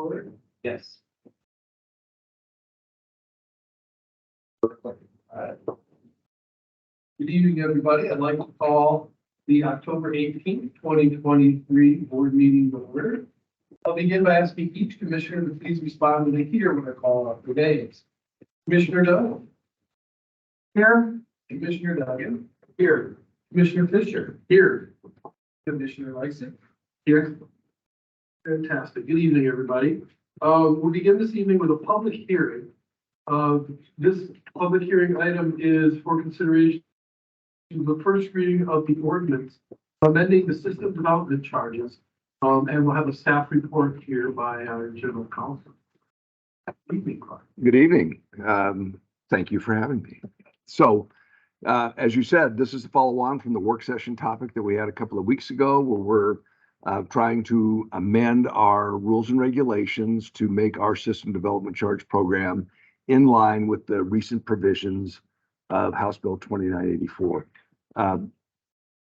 Fuller? Yes. Good evening, everybody. I'd like to call the October 18th, 2023 board meeting to order. I'll begin by asking each commissioner to please respond when they hear when I call out their names. Commissioner Doe. Here. Commissioner Duggan. Here. Commissioner Fisher. Here. Commissioner Lysick. Here. Fantastic. Good evening, everybody. We'll begin this evening with a public hearing. This public hearing item is for consideration of the first reading of the ordinance amending the system development charges. And we'll have a staff report here by our general counsel. Good evening, Clark. Good evening. Thank you for having me. So, as you said, this is the follow on from the work session topic that we had a couple of weeks ago, where we're trying to amend our rules and regulations to make our system development charge program in line with the recent provisions of House Bill 2984.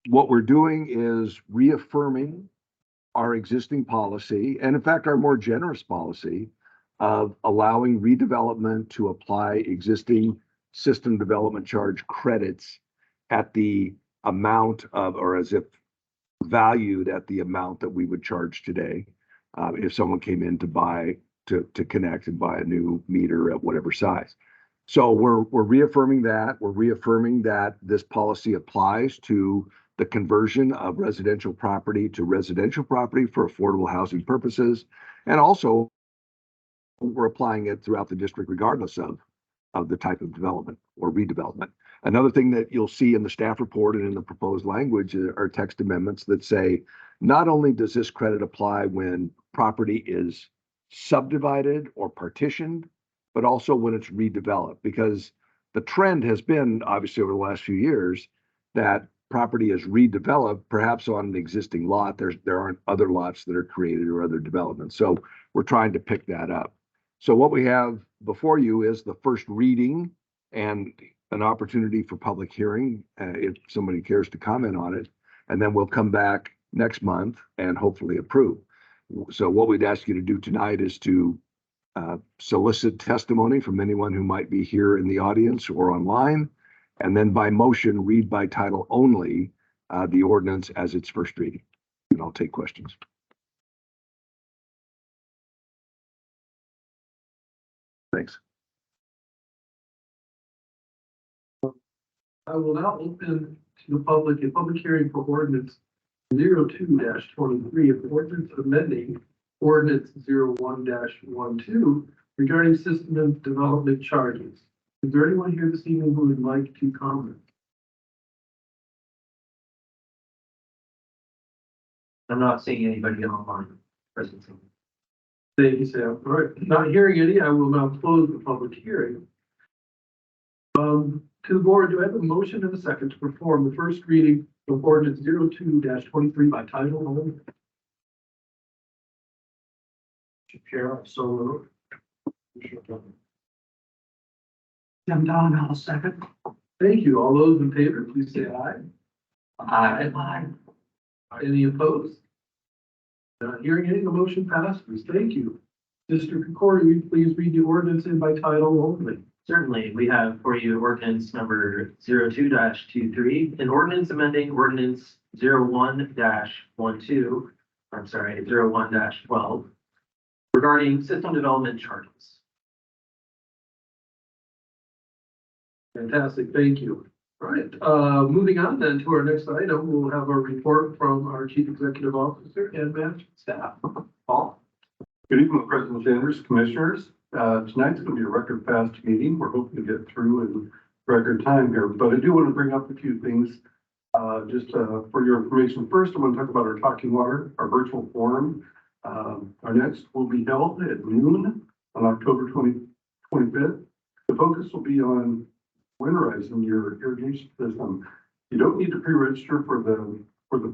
What we're doing is reaffirming our existing policy, and in fact, our more generous policy of allowing redevelopment to apply existing system development charge credits at the amount of, or as if valued at the amount that we would charge today. If someone came in to buy, to connect and buy a new meter at whatever size. So we're reaffirming that. We're reaffirming that this policy applies to the conversion of residential property to residential property for affordable housing purposes. And also we're applying it throughout the district regardless of the type of development or redevelopment. Another thing that you'll see in the staff report and in the proposed language are text amendments that say, not only does this credit apply when property is subdivided or partitioned, but also when it's redeveloped, because the trend has been obviously over the last few years that property is redeveloped, perhaps on an existing lot. There aren't other lots that are created or other developments. So we're trying to pick that up. So what we have before you is the first reading and an opportunity for public hearing, if somebody cares to comment on it, and then we'll come back next month and hopefully approve. So what we'd ask you to do tonight is to solicit testimony from anyone who might be here in the audience or online, and then by motion, read by title only the ordinance as its first reading. And I'll take questions. Thanks. I will now open to the public a public hearing for ordinance 02-23 of ordinance amending ordinance 01-12 regarding system development charges. Is there anyone here this evening who would like to comment? I'm not seeing anybody online present. Thank you, Sam. All right, not hearing any, I will now close the public hearing. To the board, do I have a motion and a second to perform the first reading of ordinance 02-23 by title only? Chair, so moved. Jim Don, I'll second. Thank you. All those in favor, please say aye. Aye. Any opposed? Not hearing any, the motion passes. Thank you. Mr. Kokori, will you please read the ordinance in by title only? Certainly, we have for you ordinance number 02-23, an ordinance amending ordinance 01-12, I'm sorry, 01-12, regarding system development charges. Fantastic. Thank you. All right. Moving on then to our next item, we'll have a report from our Chief Executive Officer and management staff. Paul? Good evening, President Sanders, Commissioners. Tonight's going to be a record fast meeting. We're hoping to get through in record time here, but I do want to bring up a few things just for your information. First, I want to talk about our Talking Water, our virtual forum. Our next will be held at noon on October 25th. The focus will be on winterizing your irrigation system. You don't need to pre-register for the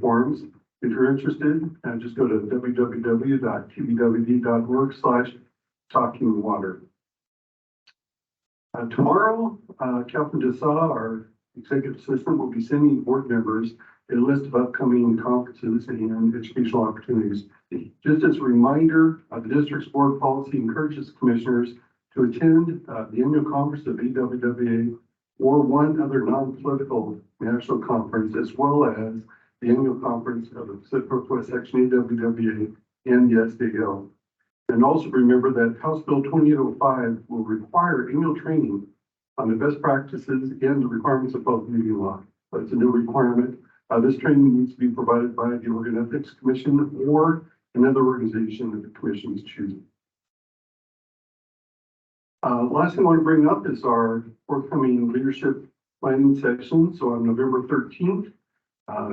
forums. If you're interested, just go to www.tbwd.org/talkingwater. Tomorrow, Catherine Dessau, our executive assistant, will be sending board members a list of upcoming conferences and educational opportunities. Just as a reminder, the district's board policy encourages commissioners to attend the annual conference of EWWA or one other non-political national conference, as well as the annual conference of the Pacific Northwest Section EWWA and the SAL. And also remember that House Bill 2805 will require annual training on the best practices and the requirements of public meeting law. It's a new requirement. This training needs to be provided by the Oregon Ethics Commission or another organization that the commission is choosing. Last thing I want to bring up is our forthcoming leadership planning session. So on November 13th,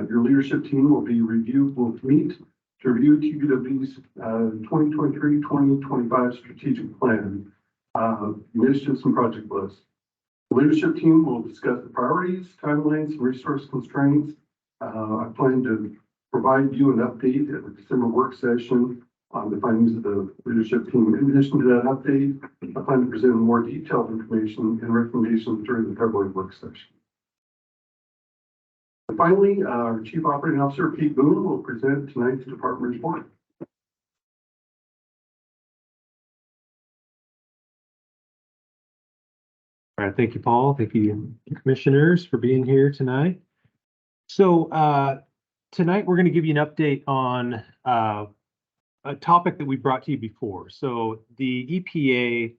your leadership team will meet to review TBW's 2023-2025 strategic plan, initiatives and project lists. The leadership team will discuss the priorities, timelines, and resource constraints. I plan to provide you an update at the December work session on the findings of the leadership team. In addition to that update, I plan to present more detailed information and recommendations during the February work session. And finally, our Chief Operating Officer, Pete Boone, will present tonight's department report. All right, thank you, Paul. Thank you, commissioners, for being here tonight. So tonight we're going to give you an update on a topic that we brought to you before. So the EPA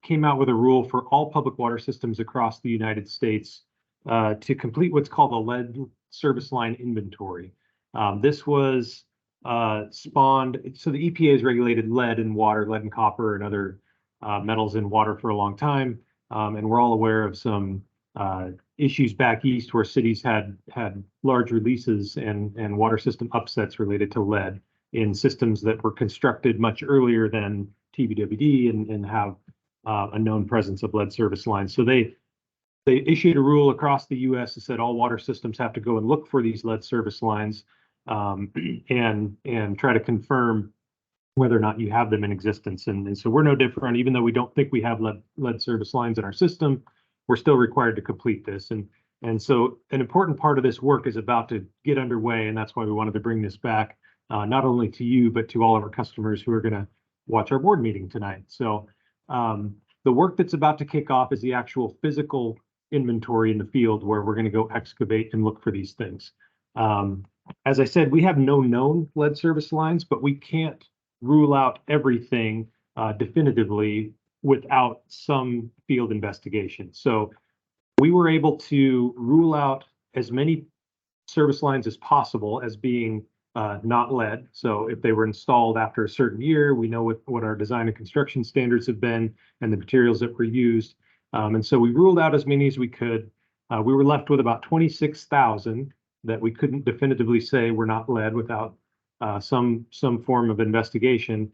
came out with a rule for all public water systems across the United States to complete what's called a lead service line inventory. This was spawned, so the EPA has regulated lead in water, lead and copper and other metals in water for a long time. And we're all aware of some issues back east where cities had large releases and water system upsets related to lead in systems that were constructed much earlier than TBWD and have a known presence of lead service lines. So they issued a rule across the U.S. that said all water systems have to go and look for these lead service lines and try to confirm whether or not you have them in existence. And so we're no different. Even though we don't think we have lead service lines in our system, we're still required to complete this. And so an important part of this work is about to get underway, and that's why we wanted to bring this back, not only to you, but to all of our customers who are going to watch our board meeting tonight. So the work that's about to kick off is the actual physical inventory in the field where we're going to go excavate and look for these things. As I said, we have no known lead service lines, but we can't rule out everything definitively without some field investigation. So we were able to rule out as many service lines as possible as being not lead. So if they were installed after a certain year, we know what our design and construction standards have been and the materials that were used. And so we ruled out as many as we could. We were left with about 26,000 that we couldn't definitively say were not lead without some form of investigation.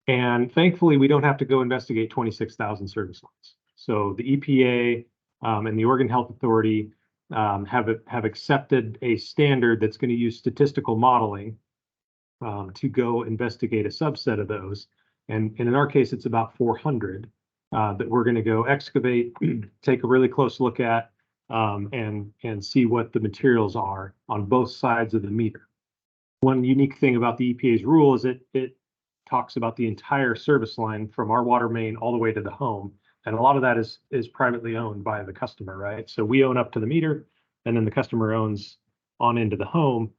And thankfully, we don't have to go investigate 26,000 service lines. So the EPA and the Oregon Health Authority have accepted a standard that's going to use statistical modeling to go investigate a subset of those. And in our case, it's about 400 that we're going to go excavate, take a really close look at, and see what the materials are on both sides of the meter. One unique thing about the EPA's rule is it talks about the entire service line from our water main all the way to the home. And a lot of that is privately owned by the customer, right? So we own up to the meter, and then the customer owns on into the home.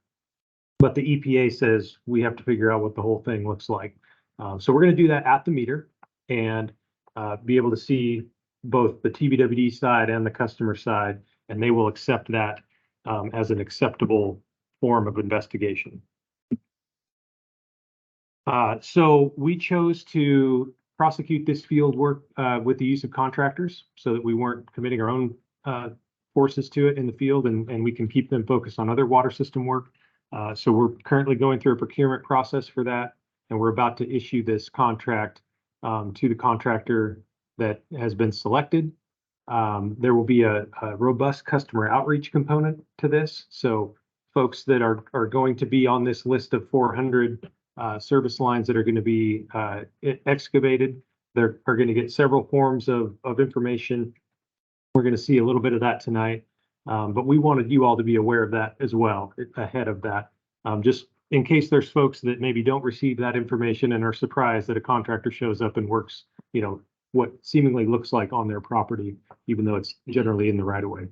But the EPA says we have to figure out what the whole thing looks like. So we're going to do that at the meter and be able to see both the TBWD side and the customer side, and they will accept that as an acceptable form of investigation. So we chose to prosecute this field work with the use of contractors so that we weren't committing our own forces to it in the field, and we can keep them focused on other water system work. So we're currently going through a procurement process for that, and we're about to issue this contract to the contractor that has been selected. There will be a robust customer outreach component to this. So folks that are going to be on this list of 400 service lines that are going to be excavated, are going to get several forms of information. We're going to see a little bit of that tonight. But we wanted you all to be aware of that as well ahead of that. Just in case there's folks that maybe don't receive that information and are surprised that a contractor shows up and works, what seemingly looks like on their property, even though it's generally in the right of way.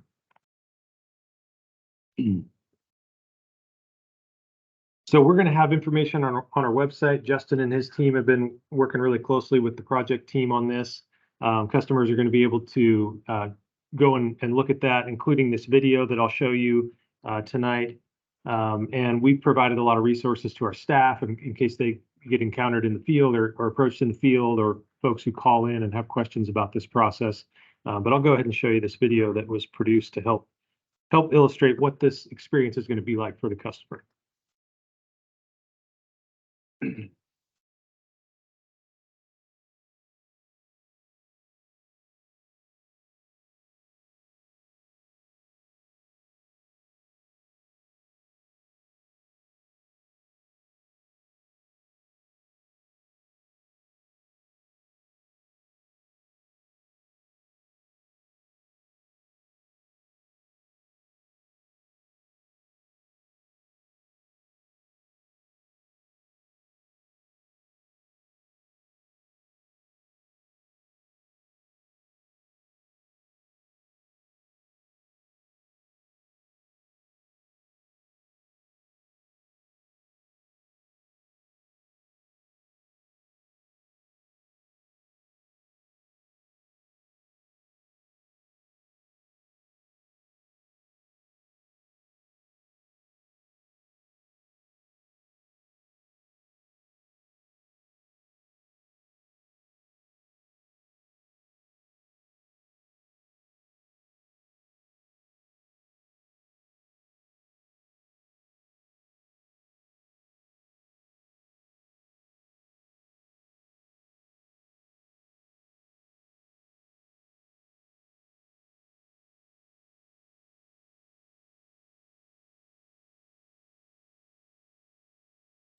So we're going to have information on our website. Justin and his team have been working really closely with the project team on this. Customers are going to be able to go and look at that, including this video that I'll show you tonight. And we've provided a lot of resources to our staff in case they get encountered in the field or approached in the field, or folks who call in and have questions about this process. But I'll go ahead and show you this video that was produced to help illustrate what this experience is going to be like for the customer.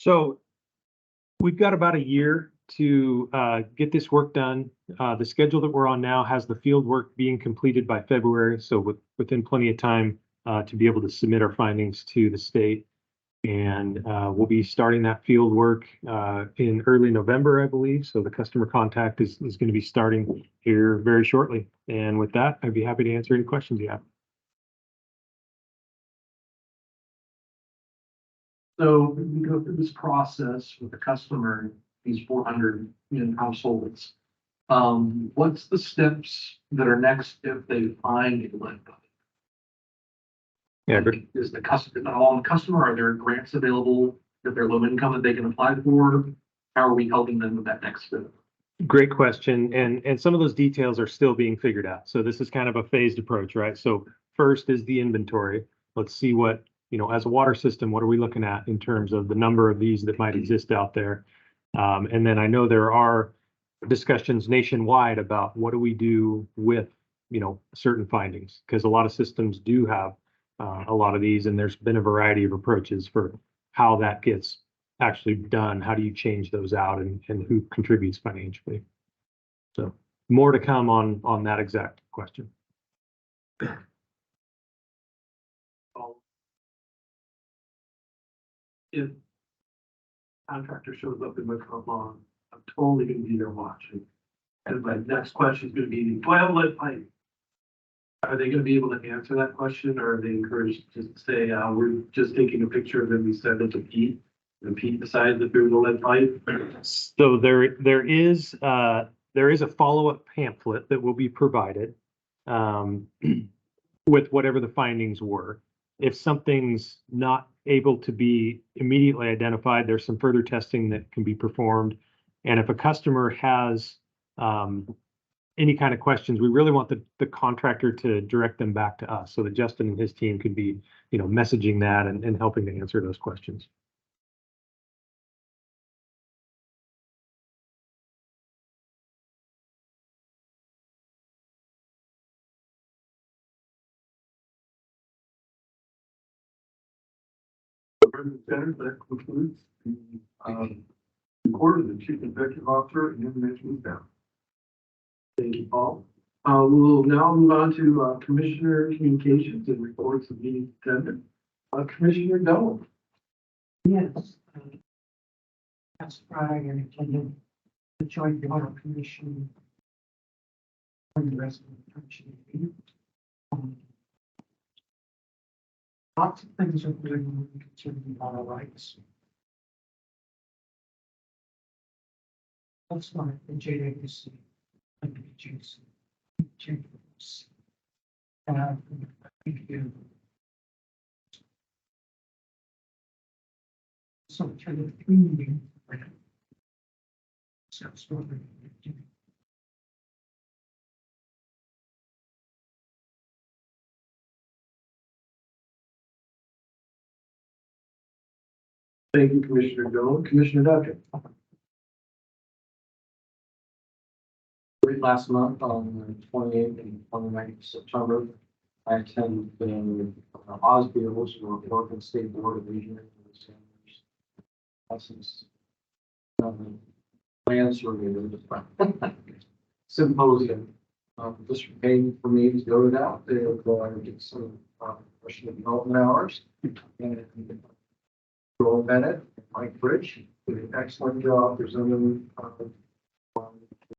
So we've got about a year to get this work done. The schedule that we're on now has the field work being completed by February, so within plenty of time to be able to submit our findings to the state. And we'll be starting that field work in early November, I believe. So the customer contact is going to be starting here very shortly. And with that, I'd be happy to answer any questions you have. So we go through this process with the customer, these 400 households. What's the steps that are next if they find a lead pipe? Yeah, great. Is the customer, all on the customer? Are there grants available if they're low income that they can apply for? How are we helping them with that next step? Great question. And some of those details are still being figured out. So this is kind of a phased approach, right? So first is the inventory. Let's see what, as a water system, what are we looking at in terms of the number of these that might exist out there? And then I know there are discussions nationwide about what do we do with, certain findings, because a lot of systems do have a lot of these, and there's been a variety of approaches for how that gets actually done. How do you change those out, and who contributes financially? So more to come on that exact question. If contractor shows up in my front lawn, I'm totally gonna be there watching. And my next question is gonna be, do I have a lead pipe? Are they gonna be able to answer that question, or are they encouraged to say, we're just taking a picture and then we send it to Pete? And Pete decides if there's a lead pipe? So there is a follow-up pamphlet that will be provided with whatever the findings were. If something's not able to be immediately identified, there's some further testing that can be performed. And if a customer has any kind of questions, we really want the contractor to direct them back to us so that Justin and his team could be, messaging that and helping to answer those questions. President Sanders, that concludes the report of the Chief Executive Officer and Information Staff. Thank you, Paul. We'll now move on to Commissioner Communications and reports of meeting attendance. Commissioner Dolan. Yes. Last Friday, I attended the Joint Water Commission. On the rest of the country. Lots of things are going on concerning water rights. That's why the JAC and the JAC. So through the community. So it's what we're doing. Thank you, Commissioner Dolan. Commissioner Duncan. Last month on the 28th and 29th of September, I attended the Osby, which is the Oregon State Board of Engineering and Standards. Lessons. Land survey symposium. This was paid for me to go to that. They'll go and get some professional development hours. And Joel Bennett, Mike Bridge, did an excellent job presenting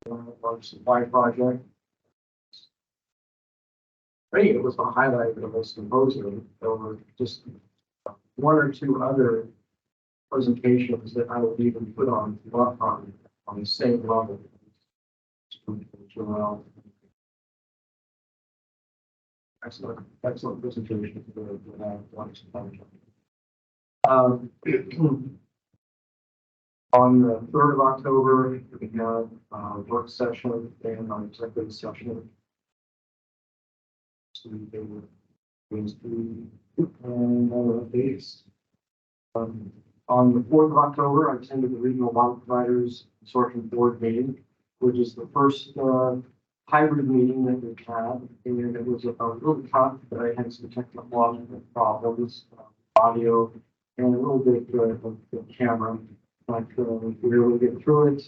our supply project. Great, it was the highlight of the symposium. There were just one or two other presentations that I would even put on the same level. Excellent presentation for that. On the 3rd of October, we have a work session and an executive session. So we can and updates. On the 4th of October, I attended the Regional Water Providers Consortium Board meeting, which is the first hybrid meeting that we've had, and it was really tough. I had some technological problems, audio, and a little bit of camera. But we were able to get through it.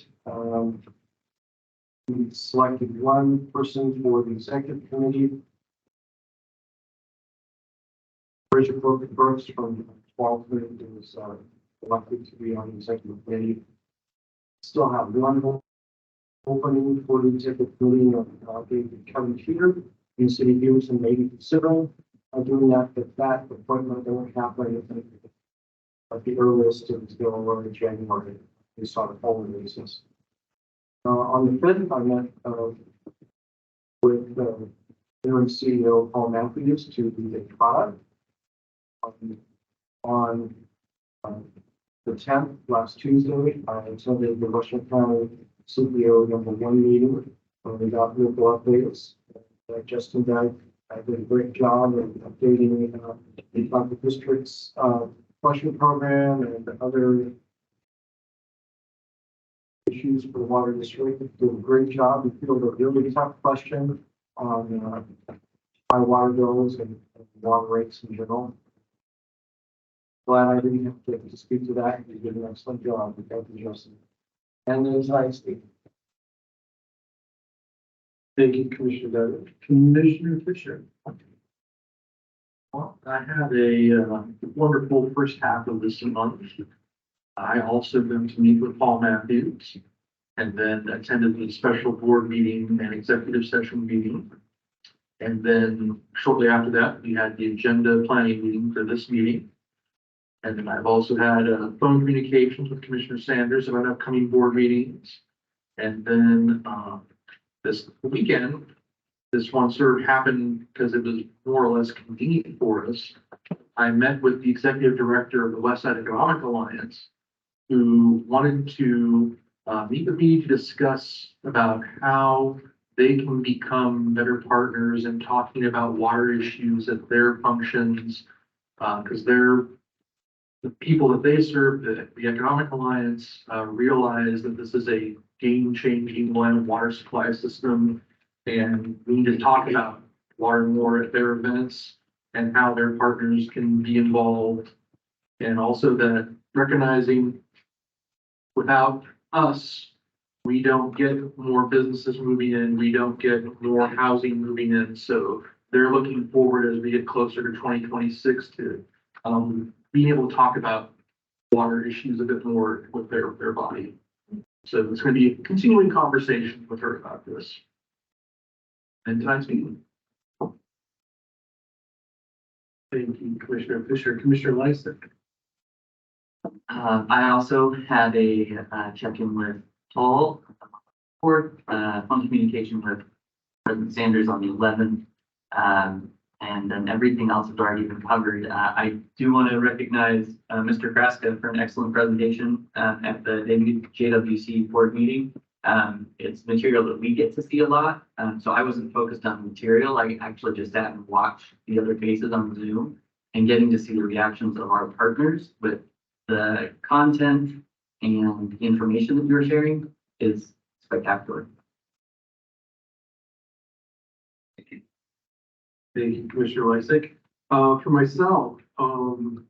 We selected one person for the executive committee. Bridget Brooks from 12th was elected to be on the executive committee. Still have one opening for the executive committee of Kevin Peter in City Hughes, and maybe considering doing that, but that appointment won't happen at the earliest until early January. We saw the polling basis. On the 5th, I met with interim CEO Paul Matthews to be a product. On the 10th, last Tuesday, I attended the Washington County CEO #1 meeting. We got local updates. Justin Dyke did a great job in updating the district's flushing program and other issues for the water district. Did a great job. We fielded a really tough question on high water bills and water rates in general. Glad I didn't have to speak to that. You did an excellent job. Thank you, Justin. And there's nice. Thank you, Commissioner Duncan. Commissioner Fisher. Well, I had a wonderful first half of this month. I also went to meet with Paul Matthews and then attended the special board meeting and executive session meeting. And then shortly after that, we had the agenda planning meeting for this meeting. And then I've also had phone communications with Commissioner Sanders about upcoming board meetings. And then this weekend, this one sort of happened because it was more or less convenient for us. I met with the executive director of the West Side Economic Alliance, who wanted to meet with me to discuss about how they can become better partners in talking about water issues at their functions, because they're the people that they serve, the Economic Alliance, realize that this is a game-changing land water supply system, and we need to talk about water more at their events and how their partners can be involved, and also that recognizing without us, we don't get more businesses moving in, we don't get more housing moving in, so they're looking forward as we get closer to 2026 to, being able to talk about water issues a bit more with their body. So it's going to be a continuing conversation with her about this. And tonight's meeting. Thank you, Commissioner Fisher. Commissioner Lysick. I also had a check-in with Paul for phone communication with President Sanders on the 11th. And then everything else has already been covered. I do want to recognize Mr. Kraska for an excellent presentation at the JWC board meeting. It's material that we get to see a lot. So I wasn't focused on material. I actually just sat and watched the other faces on Zoom and getting to see the reactions of our partners with the content and the information that you're sharing is spectacular. Thank you, Commissioner Lysick. For myself, on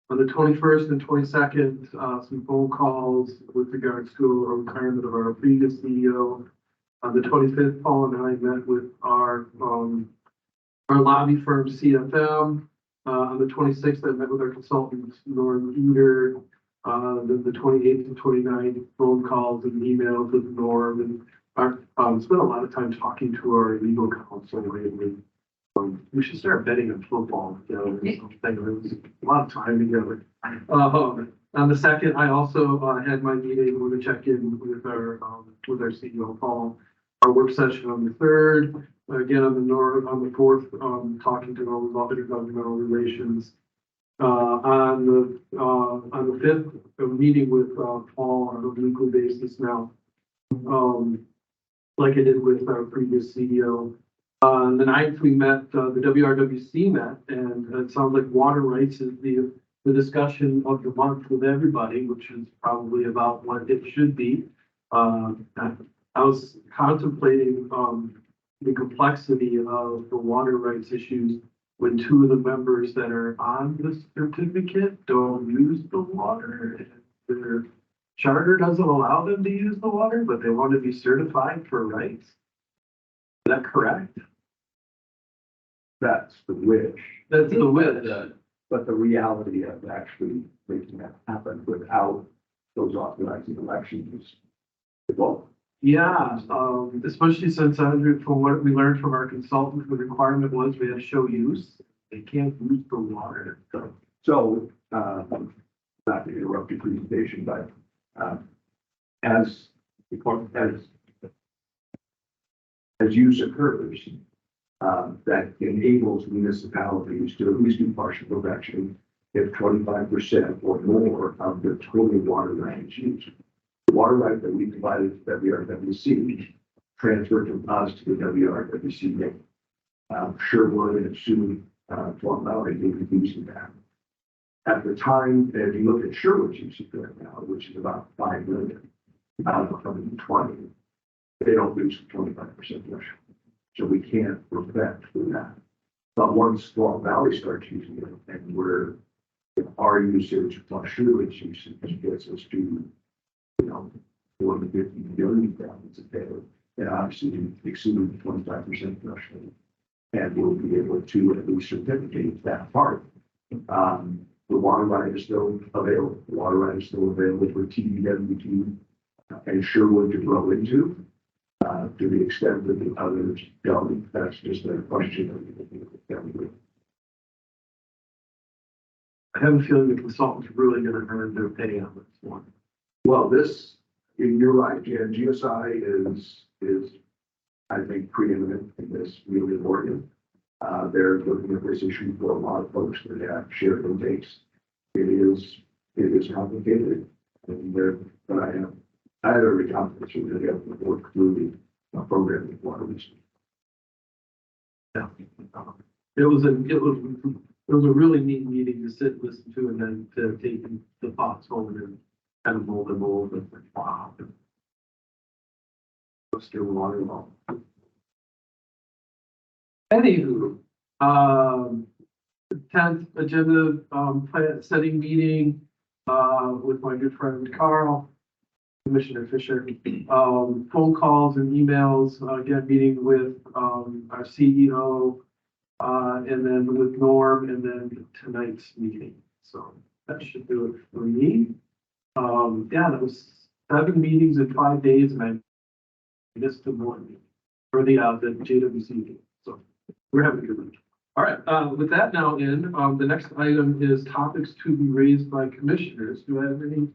the 21st and 22nd, some phone calls with regards to a retirement of our previous CEO. On the 25th, Paul and I met with our lobby firm CFM. On the 26th, I met with our consultant, Norm Eater. Then the 28th and 29th, phone calls and emails with Norm. And spent a lot of time talking to our legal counsel lately. We should start betting on football together. It was a lot of time together. On the 2nd, I also had my meeting with a check-in with our CEO Paul. Our work session on the 3rd, again on the 4th, talking to Norm about intergovernmental relations. On the 5th, a meeting with Paul on a weekly basis now, like I did with our previous CEO. On the 9th, we met, the WRWC met, and it sounds like water rights is the discussion of the month with everybody, which is probably about what it should be. I was contemplating the complexity of the water rights issues when two of the members that are on the certificate don't use the water. And their charter doesn't allow them to use the water, but they want to be certified for rights. Is that correct? That's the wish. That's the wish. But the reality of actually making that happen without those authorizing elections is well. Yeah, especially since from what we learned from our consultant, the requirement was we had to show use. They can't use the water. So, not to interrupt your presentation, but as use occurs, that enables municipalities to at least do partial prevention if 25% or more of the total water right is used. The water right that we provided to WRWC transferred from us to the WRWC. Sherwood and soon Plum Valley may be using that. At the time, if you look at Sherwood's usage right now, which is about 5 million out of 120, they don't reach the 25% threshold. So we can't prevent for that. But once Plum Valley starts using it, and our usage plus Sherwood's usage gets us to, 450 billion gallons a day, and obviously exceeding the 25% threshold. And we'll be able to at least certificate that part. The water right is still available. The water right is still available for TBWT and Sherwood to grow into. To the extent that the others don't, that's just a question of I have a feeling the consultant's really going to earn their pay on this one. Well, you're right, Jan. GSI is, I think, preeminent in this really Oregon. They're looking at this issue for a lot of folks that have shared intakes. It is complicated, but I have every confidence in the able to work through the program with water research. Yeah. It was a really neat meeting to sit and listen to, and then to take the thoughts home and kind of mold them over. And wow. Still water law. Anywho, 10th agenda plan setting meeting with my good friend Carl. Commissioner Fisher. Phone calls and emails, again, meeting with, our CEO, and then with Norm, and then tonight's meeting. So that should do it for me. Yeah, that was 7 meetings in 5 days, and I missed the morning for the JWC meeting. So we're having a good week. All right, with that now in, the next item is topics to be raised by commissioners. Do I have any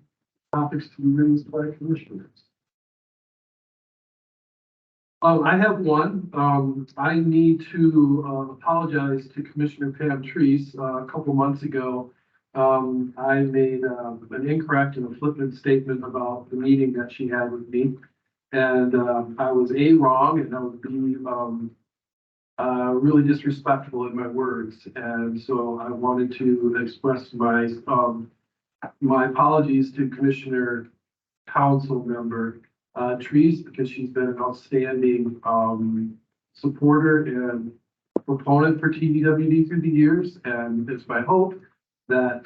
topics to be raised by commissioners? I have one. I need to apologize to Commissioner Pam Treese. A couple months ago, I made an incorrect and a flippant statement about the meeting that she had with me. And I was wrong, and I would be really disrespectful in my words. And so I wanted to express my apologies to Commissioner Council Member Treese, because she's been an outstanding supporter and proponent for TDWD through the years. And it's my hope that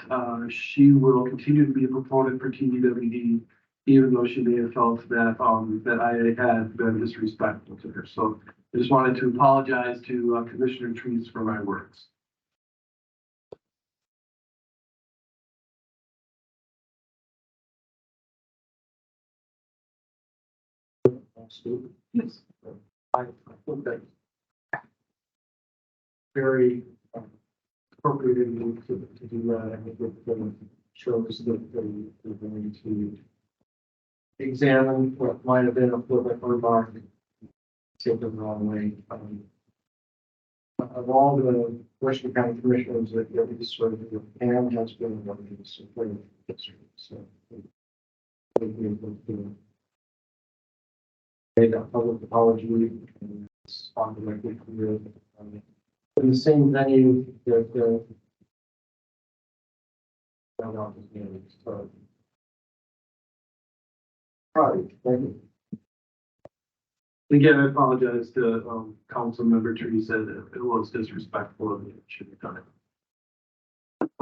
she will continue to be a proponent for TDWD, even though she may have felt that that I had been disrespectful to her. So I just wanted to apologize to Commissioner Treese for my words. Yes. I think that very appropriate in you to do that. I think it shows that they're going to examine what might have been a little bit remark, take it the wrong way. Of all the Western County commissioners that we served, Pam has been one of the supportive. So made a public apology and it's on the record here. In the same venue that so. All right, thank you. Again, I apologize to Council Member Treese that it was disrespectful and it should have done it.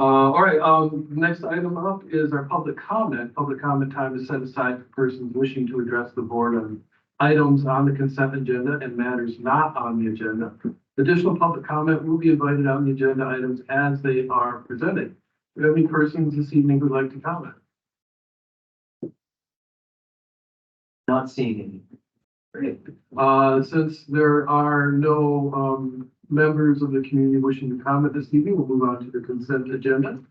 All right, next item up is our public comment. Public comment time is set aside for persons wishing to address the board on items on the consent agenda and matters not on the agenda. Additional public comment will be invited on the agenda items as they are presented. Do we have any persons this evening who would like to comment? Not seeing any. Great. Since there are no members of the community wishing to comment this evening, we'll move on to the consent agenda.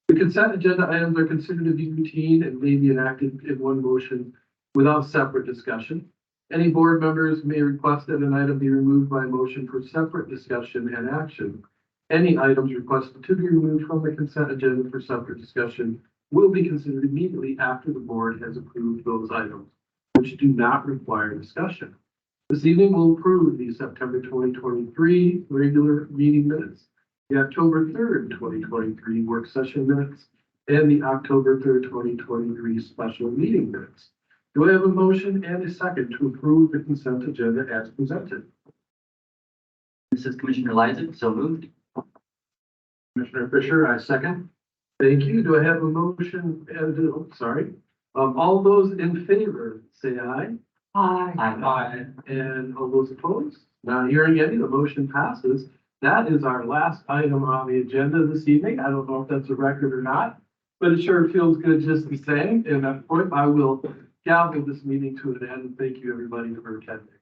The consent agenda items are considered to be routine and may be enacted in one motion without separate discussion. Any board members may request that an item be removed by motion for separate discussion and action. Any items requested to be removed from the consent agenda for separate discussion will be considered immediately after the board has approved those items, which do not require discussion. This evening we'll approve the September 2023 regular meeting minutes, the October 3rd, 2023 work session minutes, and the October 3rd, 2023 special meeting minutes. Do I have a motion and a second to approve the consent agenda as presented? This is Commissioner Lysak, so moved. Commissioner Fisher, I second. Thank you. Do I have a motion and, sorry. All those in favor, say aye. Aye. Aye. And all those opposed? Not hearing any, the motion passes. That is our last item on the agenda this evening. I don't know if that's a record or not, but it sure feels good just the same. And at that point, I will gavel this meeting to an end. Thank you, everybody, for attending.